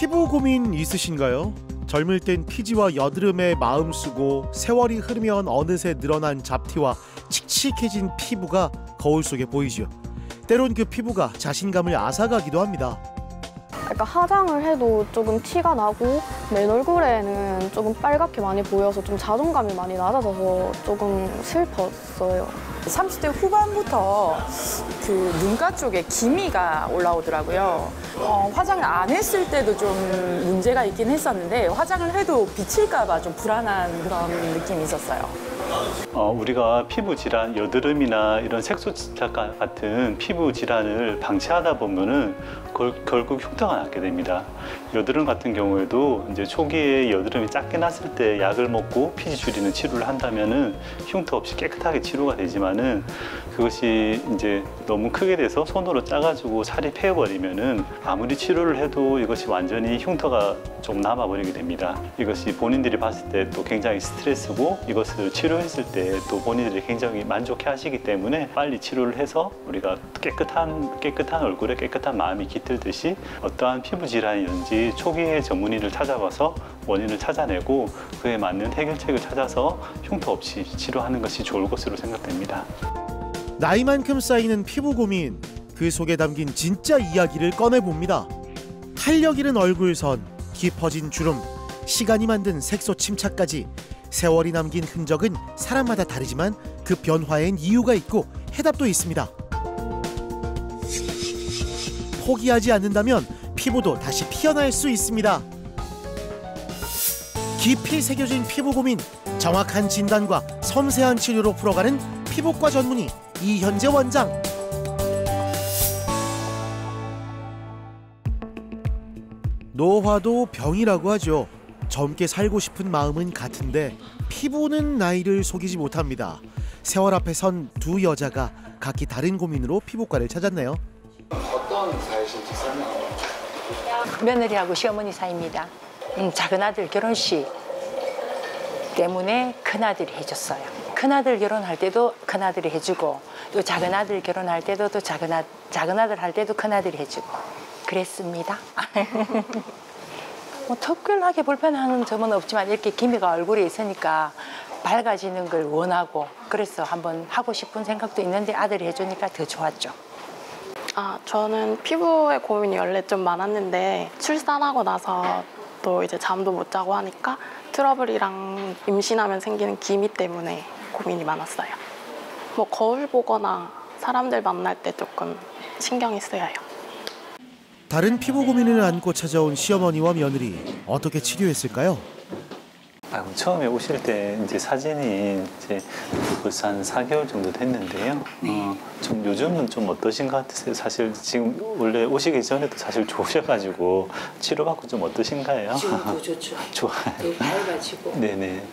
피부 고민 있으신가요? 젊을 땐 피지와 여드름에 마음 쓰고 세월이 흐르면 어느새 늘어난 잡티와 칙칙해진 피부가 거울 속에 보이죠. 때론 그 피부가 자신감을 앗아가기도 합니다. 그러니까 화장을 해도 조금 티가 나고 맨 얼굴에는 조금 빨갛게 많이 보여서 좀 자존감이 많이 낮아져서 조금 슬펐어요. 30대 후반부터 그 눈가 쪽에 기미가 올라오더라고요. 화장을 안 했을 때도 좀 문제가 있긴 했었는데 화장을 해도 비칠까 봐 좀 불안한 그런 느낌이 있었어요. 우리가 피부 질환, 여드름이나 이런 색소 침착 같은 피부 질환을 방치하다 보면은 결국 흉터가 나게 됩니다. 여드름 같은 경우에도 이제 초기에 여드름이 작게 났을 때 약을 먹고 피지 줄이는 치료를 한다면은 흉터 없이 깨끗하게 치료가 되지만은 그것이 이제 너무 크게 돼서 손으로 짜가지고 살이 패여버리면은 아무리 치료를 해도 이것이 완전히 흉터가 좀 남아버리게 됩니다. 이것이 본인들이 봤을 때 또 굉장히 스트레스고 이것을 치료했을 때 또 본인들이 굉장히 만족해 하시기 때문에 빨리 치료를 해서 우리가 깨끗한 얼굴에 깨끗한 마음이 깃들듯이 어떠한 피부 질환이든지 초기에 전문의를 찾아봐서 원인을 찾아내고 그에 맞는 해결책을 찾아서 흉터 없이 치료하는 것이 좋을 것으로 생각됩니다. 나이만큼 쌓이는 피부 고민, 그 속에 담긴 진짜 이야기를 꺼내봅니다. 탄력 잃은 얼굴선, 깊어진 주름, 시간이 만든 색소 침착까지 세월이 남긴 흔적은 사람마다 다르지만 그 변화엔 이유가 있고 해답도 있습니다. 포기하지 않는다면 피부도 다시 피어날 수 있습니다. 깊이 새겨진 피부 고민, 정확한 진단과 섬세한 치료로 풀어가는 피부과 전문의 이현재 원장. 노화도 병이라고 하죠. 젊게 살고 싶은 마음은 같은데 피부는 나이를 속이지 못합니다. 세월 앞에 선 두 여자가 각기 다른 고민으로 피부과를 찾았네요. 어떤 사이신지 설명해요. 며느리하고 시어머니 사이입니다. 작은 아들 결혼식 때문에 큰아들이 해줬어요. 큰아들 결혼할 때도 큰아들이 해주고 또 작은 아들 결혼할 때도 또 작은 아들 할 때도 큰아들이 해주고 그랬습니다. 뭐 특별하게 불편한 점은 없지만 이렇게 기미가 얼굴에 있으니까 밝아지는 걸 원하고 그래서 한번 하고 싶은 생각도 있는데 아들이 해주니까 더 좋았죠. 저는 피부에 고민이 원래 좀 많았는데 출산하고 나서 또 이제 잠도 못 자고 하니까 트러블이랑 임신하면 생기는 기미 때문에 고민이 많았어요. 뭐 거울 보거나 사람들 만날 때 조금 신경이 쓰여요. 다른 피부 고민을 안고 찾아온 시어머니와 며느리, 어떻게 치료했을까요? 처음에 오실 때 이제 사진이 이제 벌써 한 4개월 정도 됐는데요. 좀 요즘은 좀 어떠신 것 같으세요? 사실 지금 원래 오시기 전에도 사실 좋으셔가지고 치료받고 좀 어떠신가요? 지금도 좋죠. 좋아요. 더 밝아지고. 네네.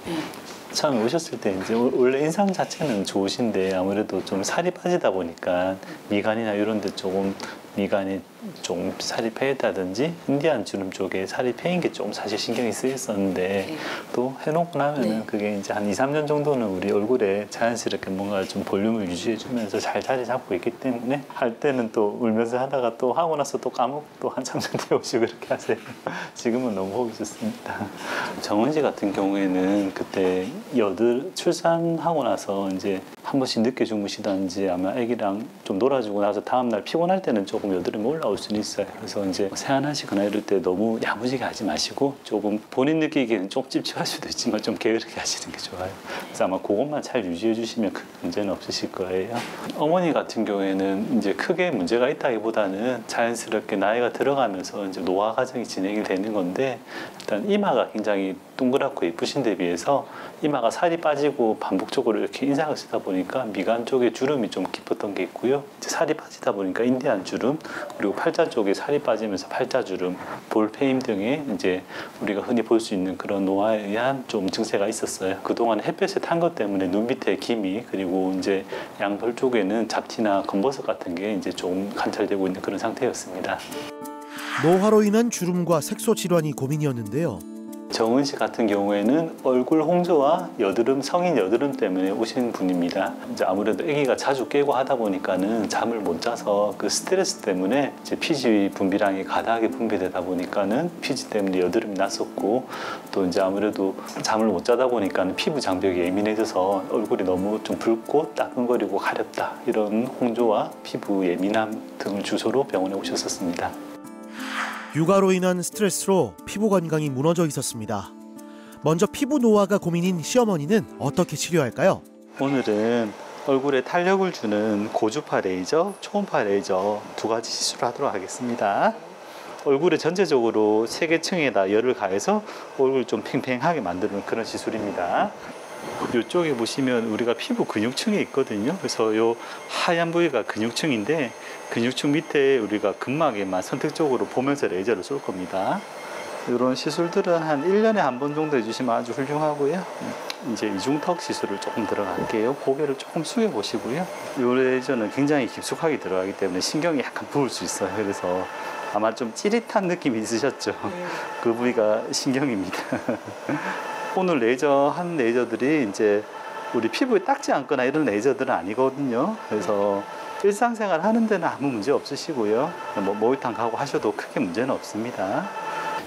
처음에 오셨을 때 이제 원래 인상 자체는 좋으신데 아무래도 좀 살이 빠지다 보니까 미간이나 이런 데 조금 미간이 좀 살이 패였다든지 인디안 주름 쪽에 살이 패인 게 좀 사실 신경이 쓰였었는데 또 해놓고 나면은 그게 이제 한 2, 3년 정도는 우리 얼굴에 자연스럽게 뭔가 좀 볼륨을 유지해주면서 잘 자리 잡고 있기 때문에 할 때는 또 울면서 하다가 또 하고 나서 또 까먹고 또 한참 뒤에 오시고 그렇게 하세요. 지금은 너무 보기 좋습니다. 정은 씨 같은 경우에는 그때 출산하고 나서 이제 한 번씩 늦게 주무시던지 아마 아기랑 좀 놀아주고 나서 다음날 피곤할 때는 조금 여드름이 올라올 수는 있어요. 그래서 이제 세안하시거나 이럴 때 너무 야무지게 하지 마시고 조금 본인 느끼기에는 좀 찝찝할 수도 있지만 좀 게으르게 하시는 게 좋아요. 그래서 아마 그것만 잘 유지해 주시면 큰 문제는 없으실 거예요. 어머니 같은 경우에는 이제 크게 문제가 있다기보다는 자연스럽게 나이가 들어가면서 이제 노화 과정이 진행이 되는 건데 일단 이마가 굉장히 동그랗고 예쁘신 데 비해서 이마가 살이 빠지고 반복적으로 이렇게 인상을 쓰다 보니까 미간 쪽에 주름이 좀 깊었던 게 있고요. 이제 살이 빠지다 보니까 인디안 주름 그리고 팔자 쪽에 살이 빠지면서 팔자 주름, 볼 패임 등의 이제 우리가 흔히 볼 수 있는 그런 노화에 의한 좀 증세가 있었어요. 그동안 햇볕에 탄 것 때문에 눈 밑에 기미 그리고 이제 양볼 쪽에는 잡티나 검버섯 같은 게 이제 좀 관찰되고 있는 그런 상태였습니다. 노화로 인한 주름과 색소 질환이 고민이었는데요. 정은 씨 같은 경우에는 얼굴 홍조와 여드름, 성인 여드름 때문에 오신 분입니다. 이제 아무래도 아기가 자주 깨고 하다 보니까는 잠을 못 자서 그 스트레스 때문에 이제 피지 분비량이 가다하게 분비되다 보니까는 피지 때문에 여드름이 났었고, 또 이제 아무래도 잠을 못 자다 보니까는 피부 장벽이 예민해져서 얼굴이 너무 좀 붉고 따끔거리고 가렵다, 이런 홍조와 피부 예민함 등을 주소로 병원에 오셨었습니다. 육아로 인한 스트레스로 피부 건강이 무너져 있었습니다. 먼저 피부 노화가 고민인 시어머니는 어떻게 치료할까요? 오늘은 얼굴에 탄력을 주는 고주파 레이저, 초음파 레이저 두 가지 시술을 하도록 하겠습니다. 얼굴에 전체적으로 세계층에다 열을 가해서 얼굴을 좀 팽팽하게 만드는 그런 시술입니다. 이쪽에 보시면 우리가 피부 근육층에 있거든요. 그래서 이 하얀 부위가 근육층인데, 근육층 밑에 우리가 근막에만 선택적으로 보면서 레이저를 쏠 겁니다. 이런 시술들은 한 1년에 한 번 정도 해주시면 아주 훌륭하고요. 이제 이중턱 시술을 조금 들어갈게요. 고개를 조금 숙여 보시고요. 이 레이저는 굉장히 깊숙하게 들어가기 때문에 신경이 약간 부을 수 있어요. 그래서 아마 좀 찌릿한 느낌이 있으셨죠? 그 부위가 신경입니다. 오늘 레이저 한 레이저들이 이제 우리 피부에 닦지 않거나 이런 레이저들은 아니거든요. 그래서 일상생활 하는 데는 아무 문제 없으시고요. 뭐 목욕탕 가고 하셔도 크게 문제는 없습니다.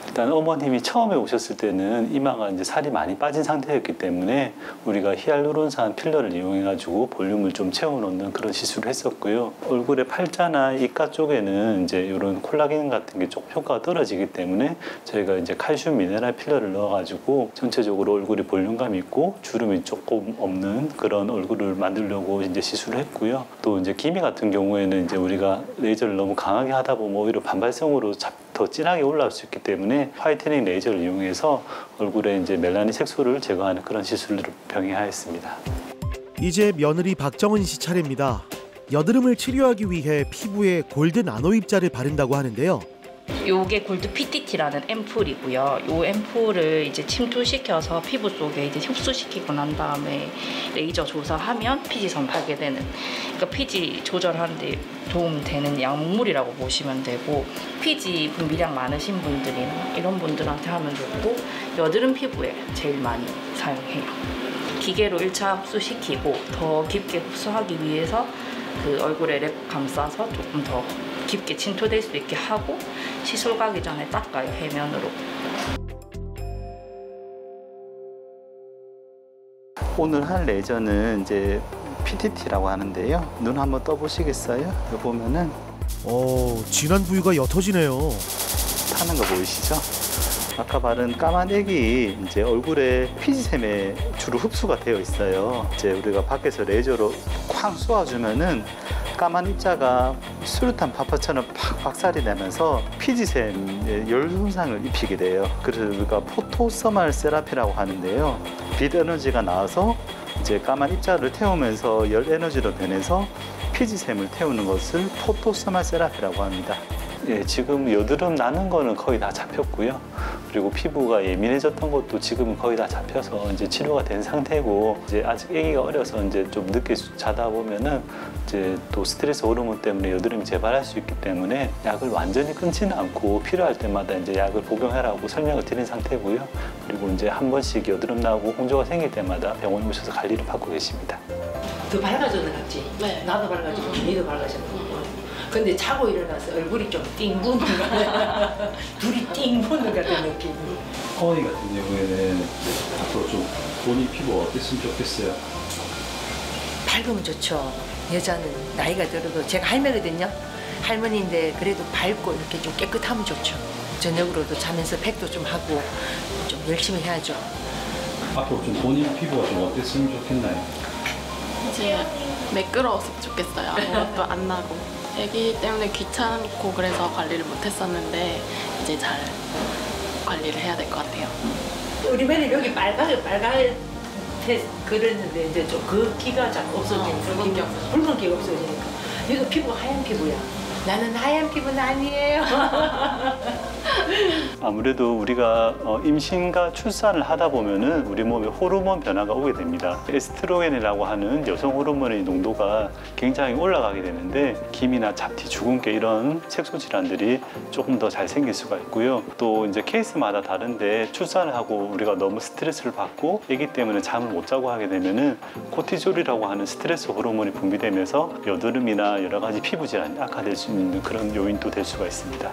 일단 어머님이 처음에 오셨을 때는 이마가 이제 살이 많이 빠진 상태였기 때문에 우리가 히알루론산 필러를 이용해가지고 볼륨을 좀 채워놓는 그런 시술을 했었고요. 얼굴의 팔자나 입가 쪽에는 이제 이런 콜라겐 같은 게 조금 효과가 떨어지기 때문에 저희가 이제 칼슘 미네랄 필러를 넣어가지고 전체적으로 얼굴이 볼륨감 있고 주름이 조금 없는 그런 얼굴을 만들려고 이제 시술을 했고요. 또 이제 기미 같은 경우에는 이제 우리가 레이저를 너무 강하게 하다 보면 오히려 반발성으로 더 진하게 올라올 수 있기 때문에 화이트닝 레이저를 이용해서 얼굴에 이제 멜라닌 색소를 제거하는 그런 시술을 병행하였습니다. 이제 며느리 박정은 씨 차례입니다. 여드름을 치료하기 위해 피부에 골드 나노 입자를 바른다고 하는데요. 요게 골드 PTT라는 앰플이고요. 요 앰플을 이제 침투시켜서 피부 속에 이제 흡수시키고 난 다음에 레이저 조사하면 피지 선파하게 되는, 그러니까 피지 조절하는데 도움되는 약물이라고 보시면 되고, 피지 분비량 많으신 분들이나 이런 분들한테 하면 좋고, 여드름 피부에 제일 많이 사용해요. 기계로 1차 흡수시키고 더 깊게 흡수하기 위해서 그 얼굴에 랩 감싸서 조금 더 깊게 침투될 수 있게 하고 시술 가기 전에 닦아요, 해면으로. 오늘 한 레이저는 이제 PTT라고 하는데요. 눈 한번 떠보시겠어요? 여기 보면은 진한 부위가 옅어지네요. 타는 거 보이시죠? 아까 바른 까만 액이 이제 얼굴에 피지샘에 주로 흡수가 되어 있어요. 이제 우리가 밖에서 레이저로 쾅 쏘아주면은 까만 입자가 수류탄 파파처럼 팍 박살이 나면서 피지샘에 열 손상을 입히게 돼요. 그래서 우리가 포토서멀 세라피라고 하는데요. 빛 에너지가 나와서 이제 까만 입자를 태우면서 열 에너지로 변해서 피지샘을 태우는 것을 포토서멀 세라피라고 합니다. 예, 지금 여드름 나는 거는 거의 다 잡혔고요. 그리고 피부가 예민해졌던 것도 지금은 거의 다 잡혀서 이제 치료가 된 상태고, 이제 아직 아기가 어려서 이제 좀 늦게 자다 보면은 이제 또 스트레스 호르몬 때문에 여드름이 재발할 수 있기 때문에 약을 완전히 끊지는 않고 필요할 때마다 이제 약을 복용하라고 설명을 드린 상태고요. 그리고 이제 한 번씩 여드름 나고 홍조가 생길 때마다 병원에 오셔서 관리를 받고 계십니다. 더 밝아졌는지? 네. 나도 밝아지고 니도 밝아졌고. 근데 자고 일어나서 얼굴이 좀 띵 부는 거 둘이 띵 부는 같은 느낌. 어머니 같은 경우에는 앞으로 좀 본인 피부 어땠으면 좋겠어요? 밝으면 좋죠. 여자는 나이가 들어도 제가 할매거든요. 할머니인데 그래도 밝고 이렇게 좀 깨끗하면 좋죠. 저녁으로도 자면서 팩도 좀 하고 좀 열심히 해야죠. 앞으로 좀 본인 피부가 좀 어땠으면 좋겠나요? 이제 매끄러웠으면 좋겠어요. 아무것도 안 나고. 애기 때문에 귀찮고 그래서 관리를 못했었는데 이제 잘 관리를 해야 될 것 같아요. 우리 매일 여기 빨갛게 그랬는데 이제 좀 그 기가 자꾸 없어지니까 붉은 기가 없어지니까 얘도 피부가 하얀 피부야. 나는 하얀 피부는 아니에요. 아무래도 우리가 임신과 출산을 하다 보면은 우리 몸에 호르몬 변화가 오게 됩니다. 에스트로겐이라고 하는 여성 호르몬의 농도가 굉장히 올라가게 되는데 기미나 잡티, 주근깨 이런 색소 질환들이 조금 더 잘 생길 수가 있고요. 또 이제 케이스마다 다른데 출산을 하고 우리가 너무 스트레스를 받고 아기 때문에 잠을 못 자고 하게 되면은 코티졸이라고 하는 스트레스 호르몬이 분비되면서 여드름이나 여러 가지 피부 질환이 악화될 수 있는 그런 요인도 될 수가 있습니다.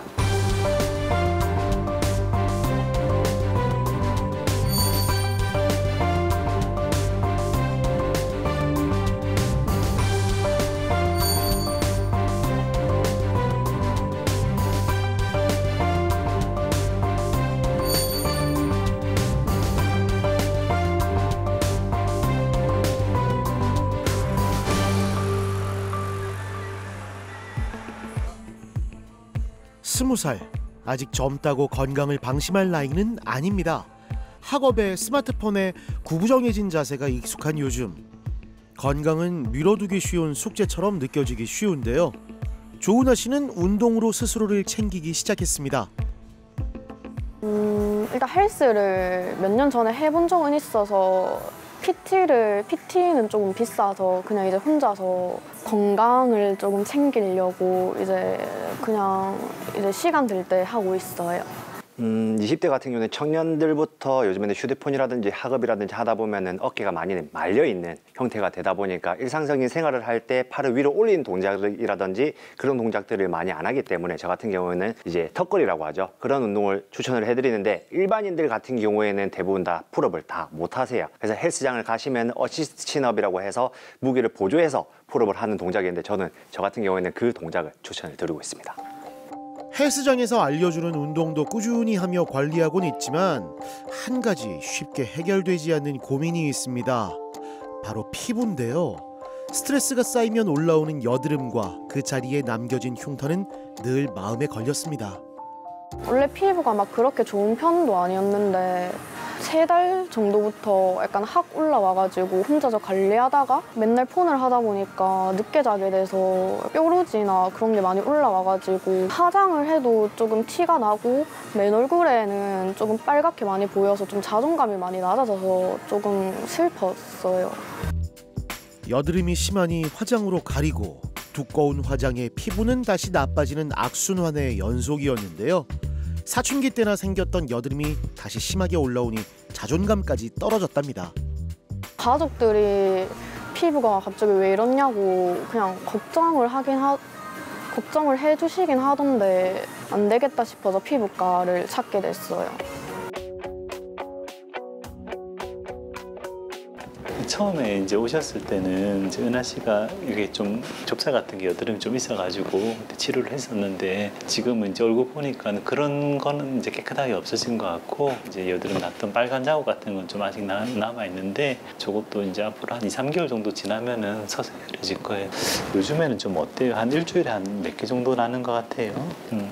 스무 살, 아직 젊다고 건강을 방심할 나이는 아닙니다. 학업에 스마트폰에 구부정해진 자세가 익숙한 요즘, 건강은 미뤄두기 쉬운 숙제처럼 느껴지기 쉬운데요. 조은하 씨는 운동으로 스스로를 챙기기 시작했습니다. 일단 헬스를 몇 년 전에 해본 적은 있어서 PT는 조금 비싸서 그냥 이제 혼자서 건강을 조금 챙기려고 이제 그냥 이제 시간 될 때 하고 있어요. 20대 같은 경우는 청년들부터 요즘에는 휴대폰이라든지 학업이라든지 하다 보면은 어깨가 많이 말려있는 형태가 되다 보니까 일상적인 생활을 할 때 팔을 위로 올리는 동작이라든지 그런 동작들을 많이 안 하기 때문에 저 같은 경우는 이제 턱걸이라고 하죠. 그런 운동을 추천을 해드리는데 일반인들 같은 경우에는 대부분 다 풀업을 다 못 하세요. 그래서 헬스장을 가시면 어시스트 친업이라고 해서 무게를 보조해서 풀업을 하는 동작인데 저는 저 같은 경우에는 그 동작을 추천을 드리고 있습니다. 헬스장에서 알려주는 운동도 꾸준히 하며 관리하고는 있지만 한 가지 쉽게 해결되지 않는 고민이 있습니다. 바로 피부인데요. 스트레스가 쌓이면 올라오는 여드름과 그 자리에 남겨진 흉터는 늘 마음에 걸렸습니다. 원래 피부가 막 그렇게 좋은 편도 아니었는데 3달 정도부터 약간 확 올라와가지고 혼자서 관리하다가 맨날 폰을 하다 보니까 늦게 자게 돼서 뾰루지나 그런 게 많이 올라와가지고 화장을 해도 조금 티가 나고 맨 얼굴에는 조금 빨갛게 많이 보여서 좀 자존감이 많이 낮아져서 조금 슬펐어요. 여드름이 심하니 화장으로 가리고 두꺼운 화장에 피부는 다시 나빠지는 악순환의 연속이었는데요. 사춘기 때나 생겼던 여드름이 다시 심하게 올라오니 자존감까지 떨어졌답니다. 가족들이 피부가 갑자기 왜 이러냐고 그냥 걱정을 해주시긴 하던데 안 되겠다 싶어서 피부과를 찾게 됐어요. 처음에 이제 오셨을 때는 이제 은하 씨가 이게 좀 좁쌀 같은 게 여드름이 좀 있어가지고 치료를 했었는데 지금은 이제 얼굴 보니까 그런 거는 이제 깨끗하게 없어진 것 같고 이제 여드름 났던 빨간 자국 같은 건 좀 아직 남아 있는데 저것도 이제 앞으로 한 2, 3개월 정도 지나면은 서서히 흐려질 거예요. 요즘에는 좀 어때요? 한 일주일에 한 몇 개 정도 나는 것 같아요.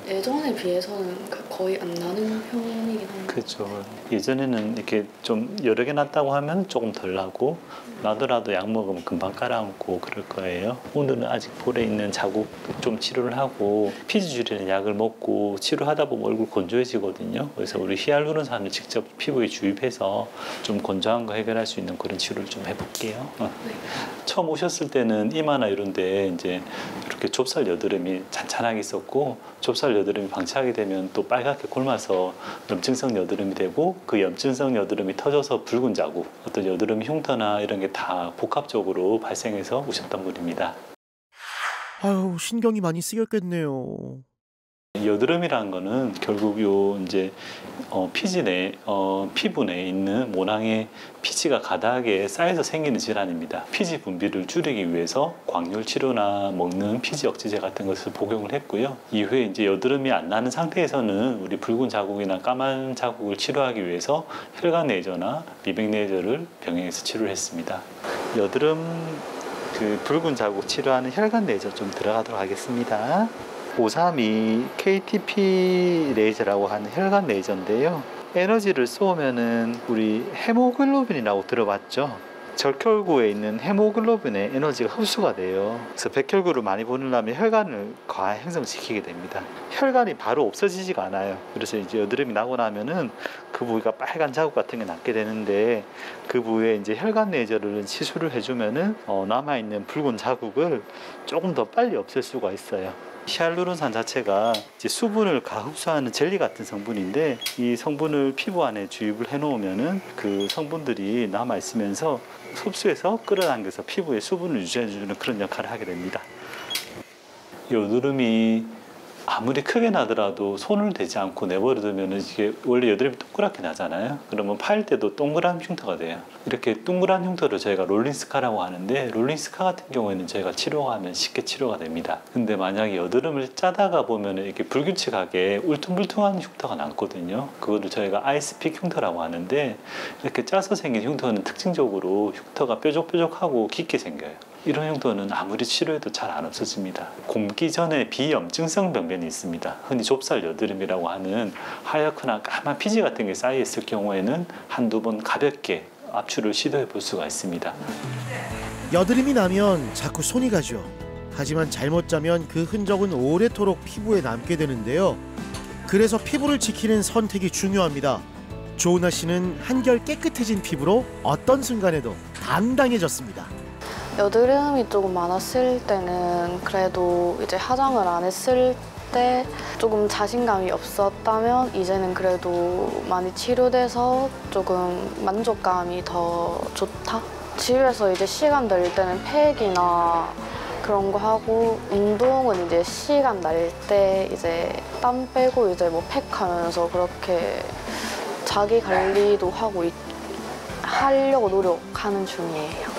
예전에 비해서는 거의 안 나는 편이긴 한데. 그렇죠. 예전에는 이렇게 좀 여러 개 났다고 하면 조금 덜 나고 나더라도 약 먹으면 금방 깔아앉고 그럴 거예요. 오늘은 아직 볼에 있는 자국 좀 치료를 하고 피지 줄이는 약을 먹고 치료하다 보면 얼굴 건조해지거든요. 그래서 우리 히알루론산을 직접 피부에 주입해서 좀 건조한 거 해결할 수 있는 그런 치료를 좀 해볼게요. 네. 처음 오셨을 때는 이마나 이런 데 이제 이렇게 좁쌀 여드름이 잔잔하게 있었고 좁쌀 여드름이 방치하게 되면 또 빨갛게 골마서 염증성 여드름이 되고 그 염증성 여드름이 터져서 붉은 자국, 어떤 여드름 흉터나 이런 게 다 복합적으로 발생해서 오셨던 분입니다. 아유, 신경이 많이 쓰였겠네요. 여드름이라는 거는 결국 요 이제 피지 내 피부 내에 있는 모낭에 피지가 가다하게 쌓여서 생기는 질환입니다. 피지 분비를 줄이기 위해서 광열 치료나 먹는 피지 억제제 같은 것을 복용을 했고요. 이후에 이제 여드름이 안 나는 상태에서는 우리 붉은 자국이나 까만 자국을 치료하기 위해서 혈관 레이저나 미백 레이저를 병행해서 치료를 했습니다. 여드름 그 붉은 자국 치료하는 혈관 레이저 좀 들어가도록 하겠습니다. 532 KTP 레이저라고 하는 혈관 레이저인데요. 에너지를 쏘면은 우리 헤모글로빈이라고 들어봤죠? 적혈구에 있는 헤모글로빈의 에너지가 흡수가 돼요. 그래서 백혈구를 많이 보내려면 혈관을 과해 형성시키게 됩니다. 혈관이 바로 없어지지가 않아요. 그래서 이제 여드름이 나고 나면은 그 부위가 빨간 자국 같은 게 남게 되는데, 그 부위에 이제 혈관 레이저를 치수를 해주면은 남아있는 붉은 자국을 조금 더 빨리 없앨 수가 있어요. 히알루론산 자체가 이제 수분을 가흡수하는 젤리 같은 성분인데, 이 성분을 피부 안에 주입을 해 놓으면은 그 성분들이 남아 있으면서 흡수해서 끌어당겨서 피부에 수분을 유지해 주는 그런 역할을 하게 됩니다. 여드름이 아무리 크게 나더라도 손을 대지 않고 내버려 두면 이게 원래 여드름이 동그랗게 나잖아요. 그러면 파일 때도 동그란 흉터가 돼요. 이렇게 동그란 흉터를 저희가 롤링스카라고 하는데, 롤링스카 같은 경우에는 저희가 치료하면 쉽게 치료가 됩니다. 근데 만약에 여드름을 짜다가 보면 이렇게 불규칙하게 울퉁불퉁한 흉터가 남거든요. 그거를 저희가 아이스픽 흉터라고 하는데, 이렇게 짜서 생긴 흉터는 특징적으로 흉터가 뾰족뾰족하고 깊게 생겨요. 이런 흉터는 아무리 치료해도 잘 안 없어집니다. 곰기 전에 비염증성 병변이 있습니다. 흔히 좁쌀 여드름이라고 하는 하얗거나 까만 피지 같은 게 쌓여 있을 경우에는 한두 번 가볍게 압출을 시도해 볼 수가 있습니다. 여드름이 나면 자꾸 손이 가죠. 하지만 잘못 짜면 그 흔적은 오래도록 피부에 남게 되는데요. 그래서 피부를 지키는 선택이 중요합니다. 조은하 씨는 한결 깨끗해진 피부로 어떤 순간에도 당당해졌습니다. 여드름이 조금 많았을 때는 그래도 이제 화장을 안 했을 때 조금 자신감이 없었다면, 이제는 그래도 많이 치료돼서 조금 만족감이 더 좋다? 집에서 이제 시간 날 때는 팩이나 그런 거 하고, 운동은 이제 시간 날 때 이제 땀 빼고 이제 뭐 팩하면서 그렇게 자기 관리도 하려고 노력하는 중이에요.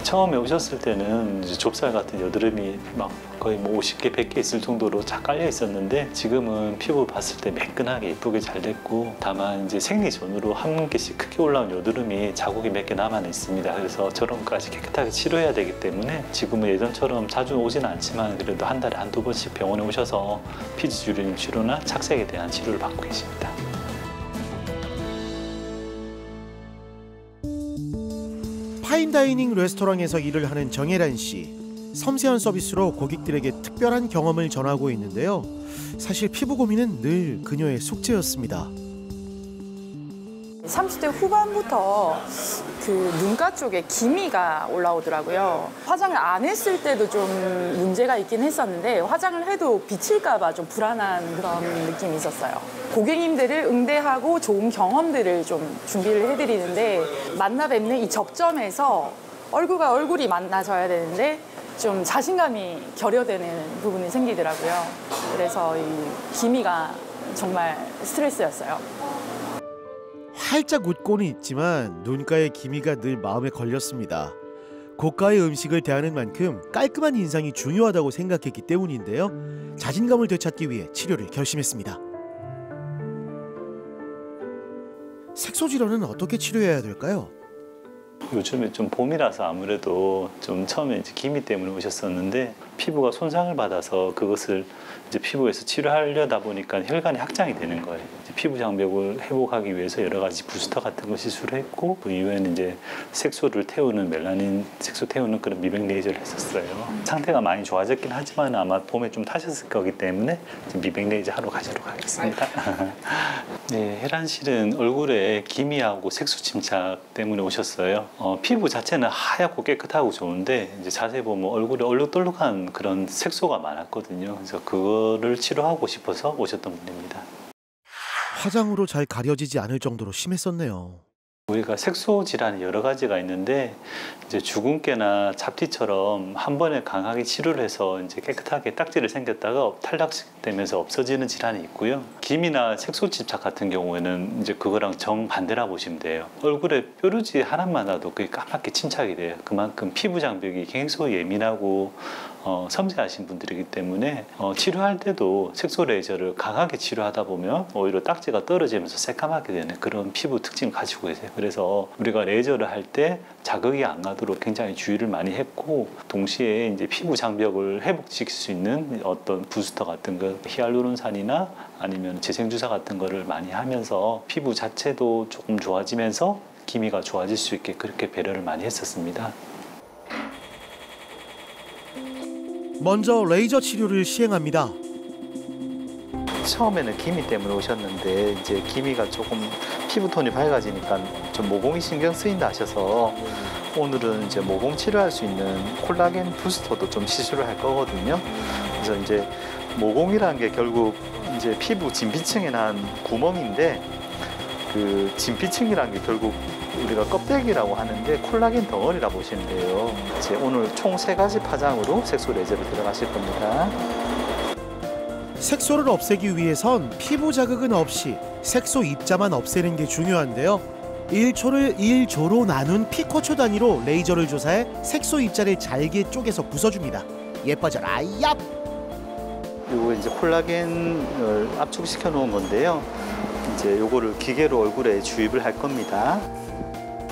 처음에 오셨을 때는 이제 좁쌀 같은 여드름이 막 거의 뭐 50개, 100개 있을 정도로 쫙 깔려 있었는데, 지금은 피부 봤을 때 매끈하게 예쁘게 잘 됐고, 다만 이제 생리 전후로 한 개씩 크게 올라온 여드름이 자국이 몇 개 남아 있습니다. 그래서 저런 것까지 깨끗하게 치료해야 되기 때문에 지금은 예전처럼 자주 오지는 않지만 그래도 한 달에 한두 번씩 병원에 오셔서 피지 주름 치료나 착색에 대한 치료를 받고 계십니다. 파인다이닝 레스토랑에서 일을 하는 정혜란 씨. 섬세한 서비스로 고객들에게 특별한 경험을 전하고 있는데요. 사실 피부 고민은 늘 그녀의 숙제였습니다. 30대 후반부터 그 눈가 쪽에 기미가 올라오더라고요. 화장을 안 했을 때도 좀 문제가 있긴 했었는데, 화장을 해도 비칠까 봐 좀 불안한 그런 느낌이 있었어요. 고객님들을 응대하고 좋은 경험들을 좀 준비를 해드리는데, 만나 뵙는 이 접점에서 얼굴과 얼굴이 만나져야 되는데 좀 자신감이 결여되는 부분이 생기더라고요. 그래서 이 기미가 정말 스트레스였어요. 활짝 웃고는 있지만 눈가의 기미가 늘 마음에 걸렸습니다. 고가의 음식을 대하는 만큼 깔끔한 인상이 중요하다고 생각했기 때문인데요. 자신감을 되찾기 위해 치료를 결심했습니다. 색소 질환은 어떻게 치료해야 될까요? 요즘에 좀 봄이라서 아무래도 좀 처음에 이제 기미 때문에 오셨었는데, 피부가 손상을 받아서 그것을 이제 피부에서 치료하려다 보니까 혈관이 확장이 되는 거예요. 이제 피부 장벽을 회복하기 위해서 여러 가지 부스터 같은 거 시술을 했고, 그 이후에는 이제 색소를 태우는 멜라닌 색소 태우는 그런 미백 레이저를 했었어요. 상태가 많이 좋아졌긴 하지만 아마 봄에 좀 타셨을 거기 때문에 미백 레이저 하러 가도록 하겠습니다. 네, 혜란 씨는 얼굴에 기미하고 색소 침착 때문에 오셨어요. 피부 자체는 하얗고 깨끗하고 좋은데 이제 자세히 보면 얼굴에 얼룩덜룩한 그런 색소가 많았거든요. 그래서 그거를 치료하고 싶어서 오셨던 분입니다. 화장으로 잘 가려지지 않을 정도로 심했었네요. 우리가 색소 질환이 여러 가지가 있는데, 이제 주근깨나 잡티처럼 한 번에 강하게 치료를 해서 이제 깨끗하게 딱지를 생겼다가 탈락되면서 없어지는 질환이 있고요. 기미나 색소 침착 같은 경우에는 이제 그거랑 정반대라 보시면 돼요. 얼굴에 뾰루지 하나만 놔도 그게 까맣게 침착이 돼요. 그만큼 피부 장벽이 굉장히 예민하고 섬세하신 분들이기 때문에 치료할 때도 색소 레이저를 강하게 치료하다 보면 오히려 딱지가 떨어지면서 새까맣게 되는 그런 피부 특징을 가지고 계세요. 그래서 우리가 레이저를 할 때 자극이 안 가도록 굉장히 주의를 많이 했고, 동시에 이제 피부 장벽을 회복시킬 수 있는 어떤 부스터 같은 거, 히알루론산이나 아니면 재생주사 같은 거를 많이 하면서 피부 자체도 조금 좋아지면서 기미가 좋아질 수 있게 그렇게 배려를 많이 했었습니다. 먼저 레이저 치료를 시행합니다. 처음에는 기미 때문에 오셨는데 이제 기미가 조금 피부톤이 밝아지니까 좀 모공이 신경 쓰인다 하셔서 오늘은 이제 모공 치료할 수 있는 콜라겐 부스터도 좀 시술을 할 거거든요. 그래서 이제 모공이라는 게 결국 이제 피부 진피층에 난 구멍인데 그 진피층이라는 게 결국 우리가 껍데기라고 하는데 콜라겐 덩어리라 보시면 돼요. 이제 오늘 총 3가지 파장으로 색소 레이저를 들어가실 겁니다. 색소를 없애기 위해선 피부 자극은 없이 색소 입자만 없애는 게 중요한데요. 1초를 1조로 나눈 피코초 단위로 레이저를 조사해 색소 입자를 잘게 쪼개서 부숴줍니다. 예뻐져라 얍! 요거 이제 콜라겐을 압축시켜 놓은 건데요. 이제 요거를 기계로 얼굴에 주입을 할 겁니다.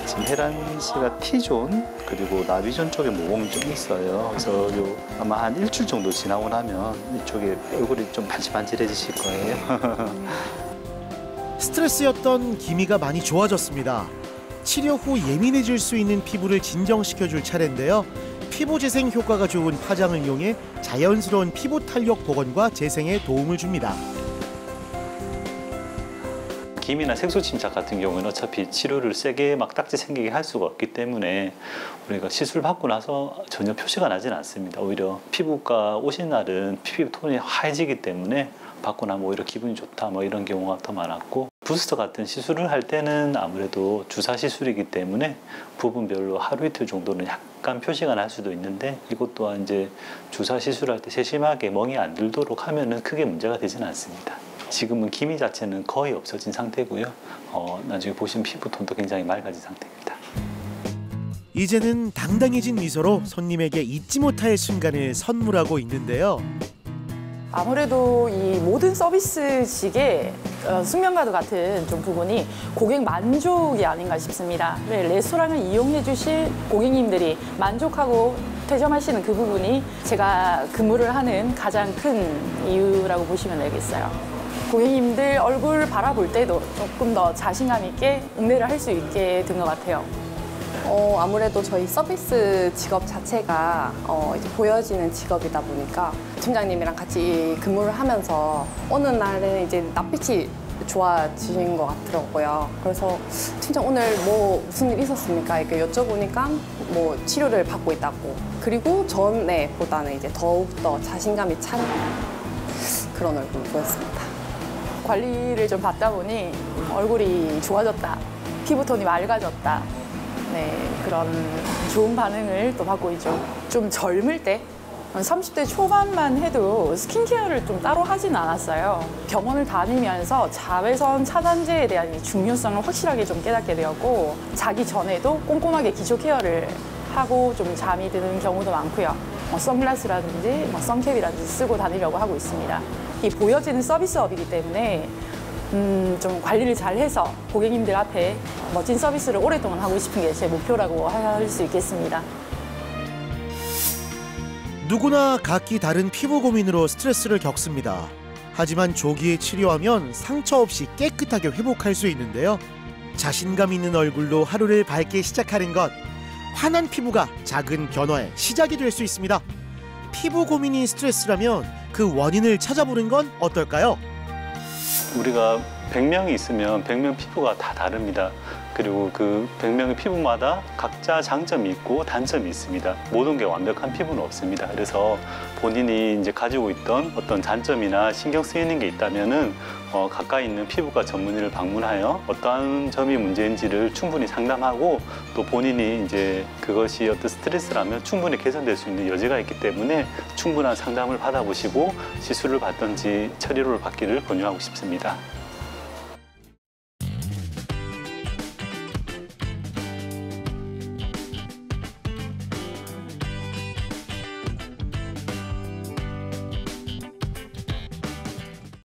지금 혜란 씨가 T존 그리고 나비존 쪽에 모공이 좀 있어요. 그래서 요 아마 한 일주일 정도 지나고 나면 이쪽에 얼굴이 좀 반질반질해지실 거예요. 스트레스였던 기미가 많이 좋아졌습니다. 치료 후 예민해질 수 있는 피부를 진정시켜줄 차례인데요. 피부 재생 효과가 좋은 파장을 이용해 자연스러운 피부 탄력 복원과 재생에 도움을 줍니다. 기미나 색소 침착 같은 경우는 어차피 치료를 세게 막 딱지 생기게 할 수가 없기 때문에 우리가 시술 받고 나서 전혀 표시가 나진 않습니다. 오히려 피부과 오신 날은 피부톤이 하얘지기 때문에 받고 나면 오히려 기분이 좋다 뭐 이런 경우가 더 많았고, 부스터 같은 시술을 할 때는 아무래도 주사 시술이기 때문에 부분별로 하루 이틀 정도는 약간 표시가 날 수도 있는데, 이것 또한 이제 주사 시술할 때 세심하게 멍이 안 들도록 하면은 크게 문제가 되지는 않습니다. 지금은 기미 자체는 거의 없어진 상태고요. 나중에 보시면 피부톤도 굉장히 맑아진 상태입니다. 이제는 당당해진 미소로 손님에게 잊지 못할 순간을 선물하고 있는데요. 아무래도 이 모든 서비스직의 숙명과도 같은 좀 부분이 고객 만족이 아닌가 싶습니다. 레스토랑을 이용해 주실 고객님들이 만족하고 퇴점하시는 그 부분이 제가 근무를 하는 가장 큰 이유라고 보시면 되겠어요. 고객님들 얼굴 바라볼 때도 조금 더 자신감 있게 응대를 할 수 있게 된 것 같아요. 아무래도 저희 서비스 직업 자체가 이제 보여지는 직업이다 보니까 팀장님이랑 같이 근무를 하면서 어느 날에는 이제 낯빛이 좋아지신 것 같더라고요. 그래서 팀장 오늘 뭐 무슨 일 있었습니까? 이렇게 여쭤보니까 뭐 치료를 받고 있다고. 그리고 전에보다는 이제 더욱더 자신감이 찬 그런 얼굴 보였습니다. 관리를 좀 받다 보니 얼굴이 좋아졌다, 피부톤이 맑아졌다, 네, 그런 좋은 반응을 또 받고 있죠. 좀 젊을 때, 30대 초반만 해도 스킨케어를 좀 따로 하진 않았어요. 병원을 다니면서 자외선 차단제에 대한 중요성을 확실하게 좀 깨닫게 되었고, 자기 전에도 꼼꼼하게 기초 케어를 하고 좀 잠이 드는 경우도 많고요. 선글라스라든지 선캡이라든지 쓰고 다니려고 하고 있습니다. 이 보여지는 서비스업이기 때문에 좀 관리를 잘 해서 고객님들 앞에 멋진 서비스를 오랫동안 하고 싶은 게 제 목표라고 할 수 있겠습니다. 누구나 각기 다른 피부 고민으로 스트레스를 겪습니다. 하지만 조기에 치료하면 상처 없이 깨끗하게 회복할 수 있는데요. 자신감 있는 얼굴로 하루를 밝게 시작하는 것, 환한 피부가 작은 변화의 시작이 될 수 있습니다. 피부 고민이 스트레스라면 그 원인을 찾아보는 건 어떨까요? 우리가 100명이 있으면 100명 피부가 다 다릅니다. 그리고 그 100명의 피부마다 각자 장점이 있고 단점이 있습니다. 모든 게 완벽한 피부는 없습니다. 그래서 본인이 이제 가지고 있던 어떤 단점이나 신경 쓰이는 게 있다면은 가까이 있는 피부과 전문의를 방문하여 어떠한 점이 문제인지를 충분히 상담하고, 또 본인이 이제 그것이 어떤 스트레스라면 충분히 개선될 수 있는 여지가 있기 때문에 충분한 상담을 받아보시고 시술을 받든지 처리를 받기를 권유하고 싶습니다.